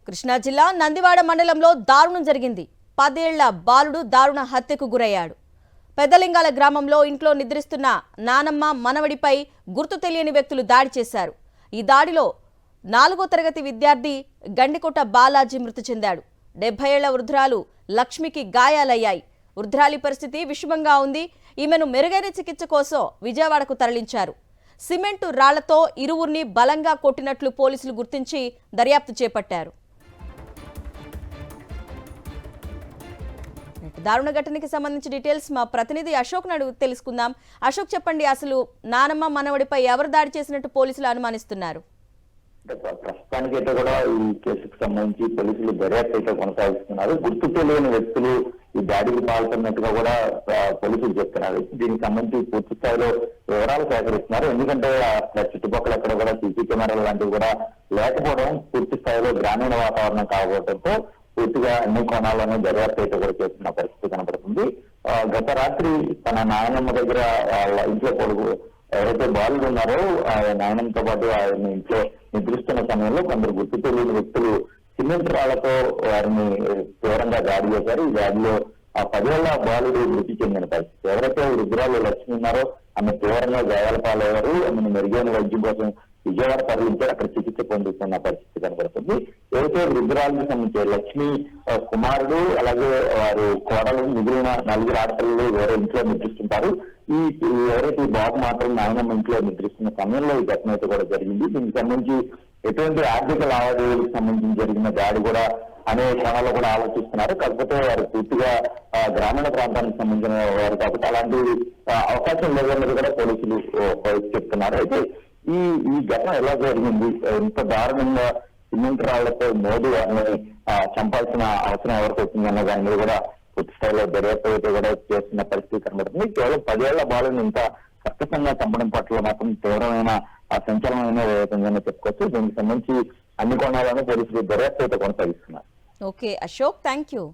కృష్ణా జిల్లా నందివాడ మండలంలో దారుణం జరిగింది. 10 ఏళ్ల బాలుడు దారుణ హత్యకు గురయ్యాడు. పెద్దలింగాల గ్రామంలో ఇంట్లో నిద్రిస్తున్న నానమ్మ మనవడిపై గుర్తు తెలియని వ్యక్తులు దాడి చేశారు. ఈ దాడిలో 4వ తరగతి విద్యార్థి గండికోట బాలాజీ మృతి చెందాడు. 70 ఏళ్ల వృద్ధురాలు లక్ష్మికి గాయాలయ్యాయి. వృద్ధురాలి పరిస్థితి విషమంగా ఉంది. ఈమెను మెరుగైన చికిత్స కోసం విజయవాడకు తరలించారు. సిమెంటు రాళ్లతో ఇరువురిని బలంగా కొట్టినట్లు పోలీసులు గుర్తించి దర్యాప్తు చేపట్టారు. దారుణ ఘటనకి సంబంధించి డీటెయిల్స్ మా ప్రతినిధి అశోక్ నాడు తెలుసుకుందాం. అశోక్, చెప్పండి, అసలు నానమ్మ మనవడిపై ఎవరు దాడి చేసినట్టు పోలీసులు అనుమానిస్తున్నారు? ప్రస్తుతానికి అయితే కూడా ఈ కేసుకు సంబంధించి పోలీసులు దర్యాప్తు అయితే కొనసాగిస్తున్నారు. గుర్తు తెలియని వ్యక్తులు ఈ దాడికి పాల్పడినట్టుగా కూడా పోలీసులు చెప్తున్నారు. దీనికి సంబంధించి పూర్తి స్థాయిలో వివరాలు సేకరిస్తున్నారు. ఎందుకంటే చుట్టుపక్కల ఎక్కడ కూడా సీసీ కెమెరాలు లాంటివి కూడా లేకపోవడం, పూర్తి స్థాయిలో గ్రామీణ వాతావరణం కావడంతో పూర్తిగా అన్ని కోణాలను దర్యాప్తు అయితే కూడా చేస్తున్న పరిస్థితి కనబడుతుంది. గత రాత్రి తన నాయనమ్మ దగ్గర ఇంట్లో కొడుకు ఎవరైతే బాలుడు ఉన్నారో నాయనంతో పాటు ఆయన ఇంట్లో నిద్రిస్తున్న సమయంలో కొందరు గుర్తు తెలియని వ్యక్తులు సిమెంట్ రాళ్లతో వారిని తీవ్రంగా దాడి చేశారు. ఈ దాడిలో 10 ఏళ్ల బాలుడు మృతి చెందిన పరిస్థితి. ఎవరైతే వృద్ధురాలు లక్ష్మి ఉన్నారో ఆమె తీవ్రంగా గాయాల పాలయ్యారు. ఆమెను మెరుగైన వైద్యం కోసం విజయవాడ తరలించారు. అక్కడ చికిత్స పొందుతున్న పరిస్థితి కనబడుతుంది. ఏదైతే వృద్ధురాలకు సంబంధించి లక్ష్మి కుమారుడు అలాగే వారు కోడలు మిగిలిన 4 ఆడపిల్లలు వేరే ఇంట్లో నిద్రిస్తుంటారు. ఈ ఎవరైతే ఈ బాబు మాత్రం నాయనమ్మ ఇంట్లో నిద్రిస్తున్న సమయంలో ఈ ఘటన అయితే కూడా జరిగింది. దీనికి సంబంధించి ఎటువంటి ఆర్థిక లావాదేవీలకు సంబంధించి జరిగిన దాడి కూడా అనే కోణాల్లో కూడా ఆలోచిస్తున్నారు. కాకపోతే వారు పూర్తిగా గ్రామీణ ప్రాంతానికి సంబంధించిన వారు కాబట్టి అలాంటి అవకాశం లేదన్నది కూడా పోలీసులు చెప్తున్నారు. అయితే ఈ ఘటన ఎలా జరిగింది, ఎంత దారుణంగా సిమెంట్ రాళ్లతో మోదీ వారిని చంపాల్సిన అవసరం ఎవరికి వచ్చింది అన్న దాని మీద కూడా పూర్తి స్థాయిలో దర్యాప్తు అయితే కూడా చేస్తున్న పరిస్థితి కనబడుతుంది. కేవలం 10 ఏళ్ల బాలుని ఇంత కష్టంగా చంపడం పట్ల మాత్రం తీవ్రమైన సంచలనమైన విధంగానే చెప్పుకోవచ్చు. దీనికి సంబంధించి అన్ని కోణాలను పోలీసులు దర్యాప్తు అయితే కొనసాగిస్తున్నారు. Okay Ashok, thank you.